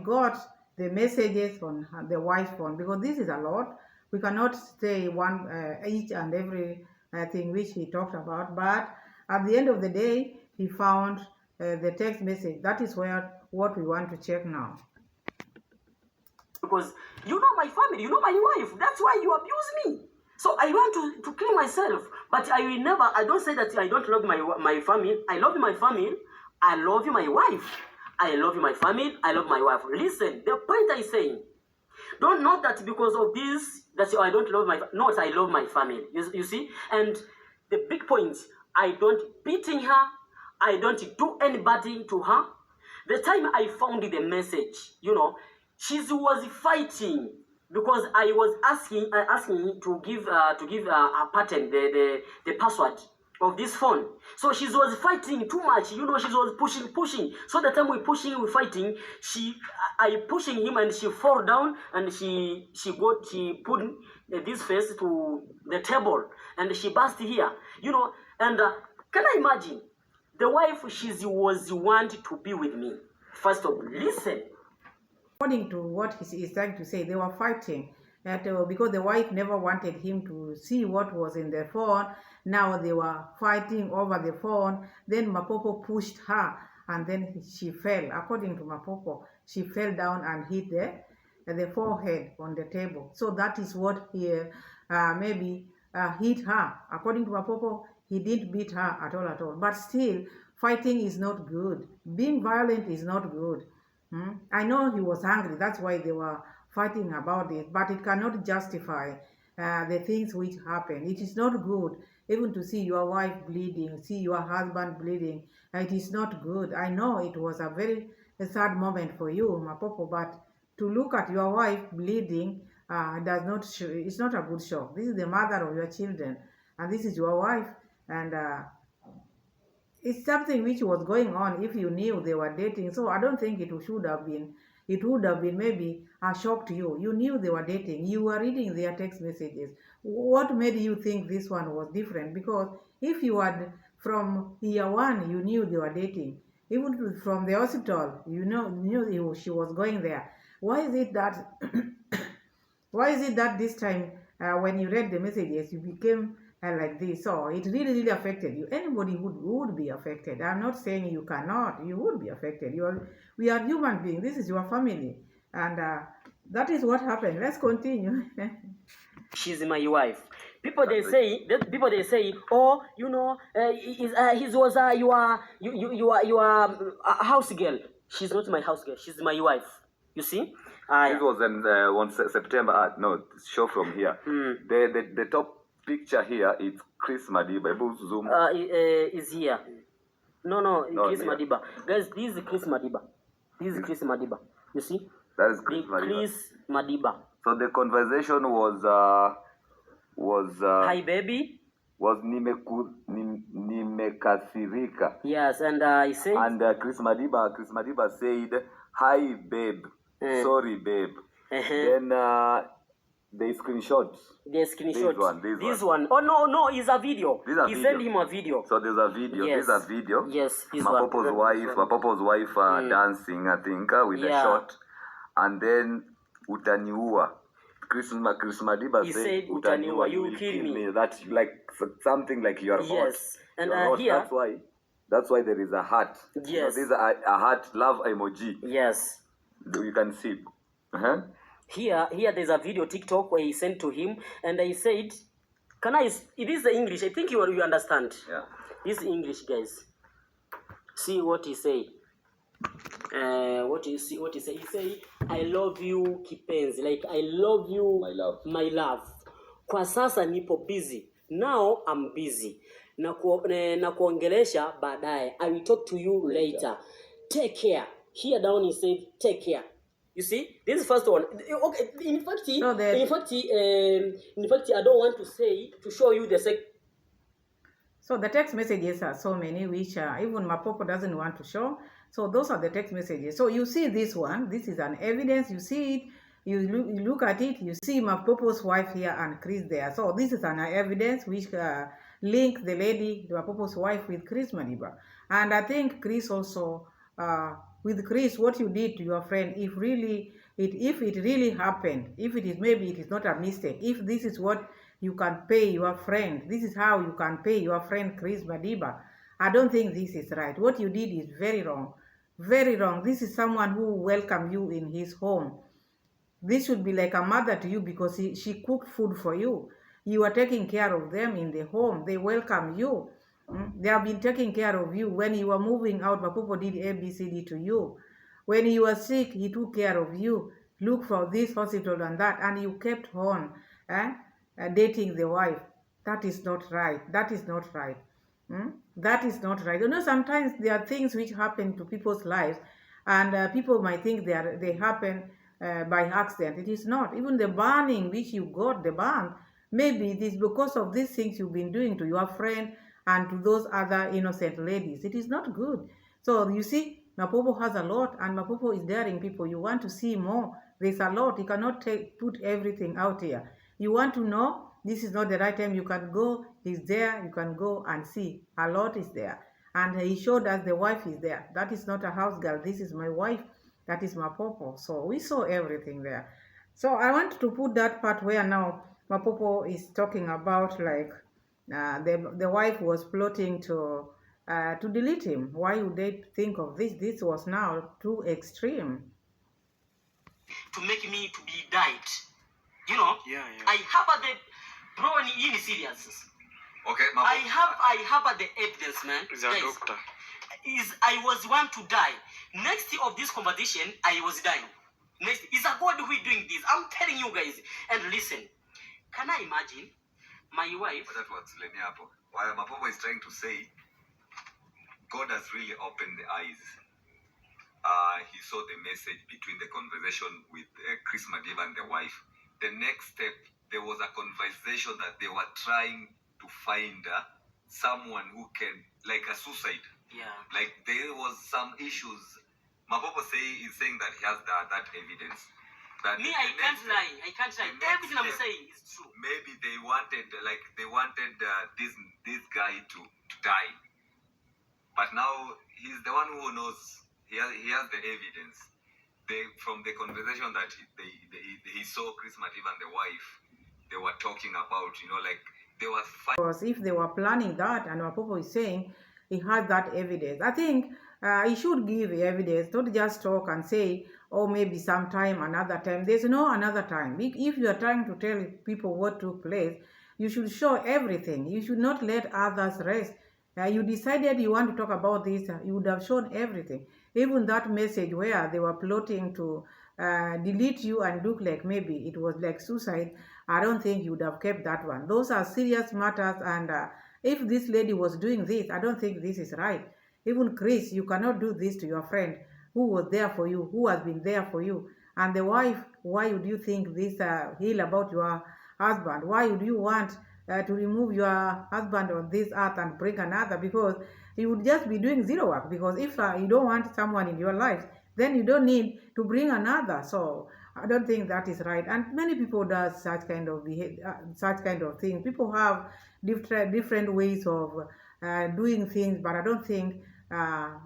A: the messages on the wife's phone, because this is a lot. We cannot say one each and every thing which he talked about, but at the end of the day, he found the text message. That is what we want to check now.
C: Because you know my family, you know my wife. That's why you abuse me. So I want to kill myself. But I don't say that I don't love my family. I love my family. I love my wife. I love my family. I love my wife. Listen, the point I saying, don't know that because of this, that I don't love not I love my family. You see? And the big point, I don't beating her. I don't do anything to her. The time I found the message, you know, she was fighting because I was asking to give a pattern, the password of this phone. So she was fighting too much, you know. She was pushing. So the time we fighting, I pushing him and she fall down and she put this face to the table and she burst here, you know. And can I imagine the wife? She was want to be with me. First of all, listen.
A: According to what he is trying to say, they were fighting because the wife never wanted him to see what was in the phone. Now they were fighting over the phone. Then Mapopo pushed her and then she fell. According to Mapopo, she fell down and hit the forehead on the table. So that is what he maybe hit her. According to Mapopo, he didn't beat her at all. But still, fighting is not good. Being violent is not good. I know he was angry, that's why they were fighting about it, but it cannot justify the things which happened. It is not good even to see your wife bleeding, see your husband bleeding. It is not good. I know it was a very sad moment for you, Mapopo, but to look at your wife bleeding it's not a good show. This is the mother of your children, and this is your wife, and it's something which was going on if you knew they were dating. So I don't think it would have been maybe a shock to you. You knew they were dating. You were reading their text messages. What made you think this one was different? Because if you had from year one, you knew they were dating. Even from the hospital, you knew she was going there. Why is it that this time when you read the messages, you became like this? So it really affected you. Anybody would be affected. I'm not saying you cannot. You would be affected. We are human beings. This is your family, and that is what happened. Let's continue.
C: She's my wife. People they say, oh, you know, you are a house girl. She's not my house girl. She's my wife. You see?
B: This was on September. No, show from here. The top picture here is Chris Madiba. Zoom.
C: Is here. No, Chris Madiba. Guys, this is Chris Madiba. Chris Madiba. You see?
B: That is Chris Madiba.
C: Chris Madiba.
B: So the conversation was
C: hi baby.
B: was nimekasirika.
C: Yes, and he said.
B: And Chris Madiba said, "Hi babe, sorry babe." Then they screenshot.
C: This one. Oh no, it's a video. He sent him a video.
B: So there's a video.
C: Yes.
B: There's a video.
C: Yes,
B: Mapopo's wife dancing, I think, with a shot. And then utaniua. Chris Madiba said,
C: utaniua, you will kill me.
B: That's like something like you are hot.
C: Yes. And
B: here, that's why there is a heart.
C: Yes.
B: You know, there's a heart love emoji.
C: Yes.
B: You can see.
C: Here there's a video TikTok where he sent to him, and he said, it is the English. I think you understand.
B: Yeah.
C: This is English, guys. See what he say. What he say? He say, I love you kipenzi. Like, I love you, my love. Kwa sasa nipo busy. Now I'm busy. Na kuongelesha baadaye. I will talk to you later. Take care. Here down he said, take care. You see, this is first one. Okay, in fact, I don't want to show you the second.
A: So the text messages are so many, which even Mapopo doesn't want to show. So those are the text messages. So you see this one. This is an evidence. You see it. You look at it. You see Mapopo's wife here and Chris there. So this is an evidence which link the lady, Mapopo's wife, with Chris Madiba. And I think Chris also, with Chris, what you did to your friend, if it really happened, if it is, maybe it is not a mistake, if this is what you can pay your friend, this is how you can pay your friend Chris Madiba, I don't think this is right. What you did is very wrong. Very wrong. This is someone who welcomed you in his home. This should be like a mother to you because she cooked food for you. You are taking care of them in the home. They welcome you. They have been taking care of you. When you were moving out, Mapopo did ABCD to you. When you were sick, he took care of you. Look for this hospital and that, and you kept on dating the wife. That is not right. That is not right. That is not right. You know, sometimes there are things which happen to people's lives, and people might think they happen by accident. It is not. Even the burning which you got, the burn, maybe it is because of these things you've been doing to your friend and to those other innocent ladies. It is not good. So you see, Mapopo has a lot, and Mapopo is daring people. You want to see more. There's a lot. You cannot put everything out here. You want to know this is not the right time. You can go. He's there. You can go and see. A lot is there. And he showed us the wife is there. That is not a house girl. This is my wife. That is Mapopo. So we saw everything there. So I want to put that part where now Mapopo is talking about like the wife was plotting to delete him. Why would they think of this? This was now too extreme.
C: To make me to be died. You know? Yeah. I have the bro in serious.
B: Okay,
C: I have the evidence, man.
D: He's a doctor.
C: I was one to die. Next of this conversation, I was dying. Next, is a God who is doing this. I'm telling you guys. And listen, can I imagine my wife?
B: But that was Leniapo. While Mapopo is trying to say, God has really opened the eyes. He saw the message between the conversation with Chris Madiba and the wife. The next step, there was a conversation that they were trying to find someone who can, like a suicide.
C: Yeah.
B: Like there was some issues. Mapopo is saying that he has that evidence. That
C: I can't lie. Everything I'm saying is true.
B: Maybe they wanted this guy to die. But now he's the one who knows. He has the evidence. From the conversation that he saw Chris Madiba and the wife, they were talking about, like they were fighting.
A: Because if they were planning that, and Mapopo is saying he has that evidence, I think he should give evidence, not just talk and say, oh, maybe sometime, another time. There's no another time. If you are trying to tell people what took place, you should show everything. You should not let others rest. You decided you want to talk about this, you would have shown everything. Even that message where they were plotting to delete you and look like maybe it was like suicide, I don't think you would have kept that one. Those are serious matters, and if this lady was doing this, I don't think this is right. Even Chris, you cannot do this to your friend who was there for you, who has been there for you. And the wife, why would you think this ill about your husband? Why would you want to remove your husband on this earth and bring another, because you would just be doing zero work. Because if you don't want someone in your life, then you don't need to bring another. So I don't think that is right. And many people does such kind of such kind of thing. People have different ways of doing things, but I don't think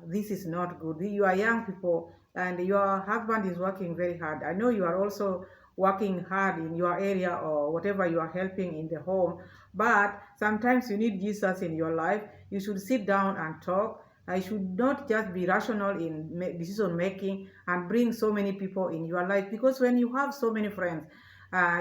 A: this is not good. You are young people, and your husband is working very hard. I know you are also working hard in your area or whatever you are helping in the home, but sometimes you need Jesus in your life. You should sit down and talk. I should not just be rational in decision making and bring so many people in your life, because when you have so many friends,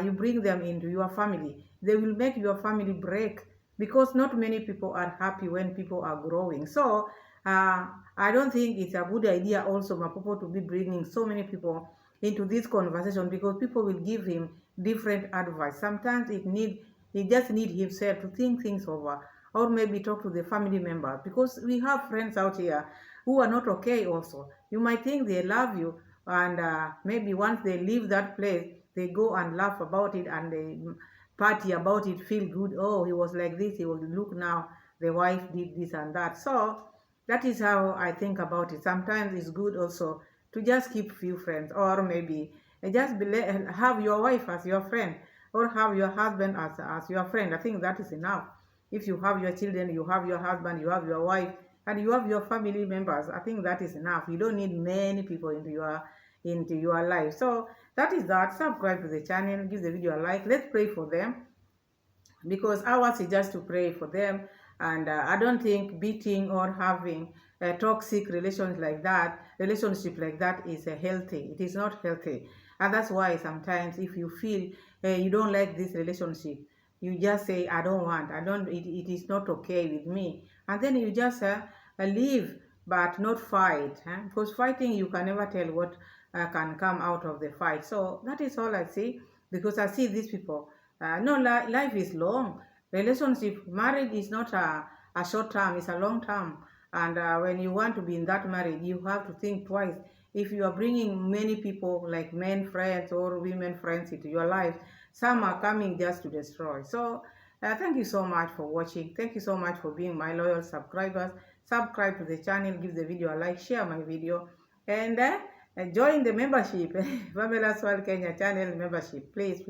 A: you bring them into your family, they will make your family break, because not many people are happy when people are growing. So I don't think it's a good idea also Mapopo to be bringing so many people into this conversation, because people will give him different advice. Sometimes he just need himself to think things over, or maybe talk to the family members, because we have friends out here who are not okay also. You might think they love you, and maybe once they leave that place, they go and laugh about it, and they party about it, feel good. Oh, he was like this, he will look now, the wife did this and that. So that is how I think about it. Sometimes it's good also to just keep few friends, or maybe just have your wife as your friend, or have your husband as your friend. I think that is enough. If you have your children, you have your husband, you have your wife, and you have your family members, I think that is enough. You don't need many people into your life. So that is that. Subscribe to the channel, give the video a like. Let's pray for them, because ours is just to pray for them. And I don't think beating or having a toxic relationship like that is healthy. It is not healthy. And that's why sometimes if you feel you don't like this relationship, you just say, I don't, it is not okay with me, and then you just leave, but not fight, because fighting, you can never tell what can come out of the fight. So that is all I see, because I see these people. No, life is long. Relationship, marriage is not a short term, it's a long term. And when you want to be in that marriage, you have to think twice. If you are bringing many people, like men friends or women friends, into your life, some are coming just to destroy. So thank you so much for watching. Thank you so much for being my loyal subscribers. Subscribe to the channel, give the video a like, share my video, and join the membership, PAMELA'S World Kenya channel membership, please.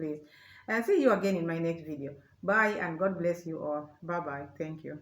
A: And see you again in my next video. Bye, and God bless you all. Bye bye. Thank you.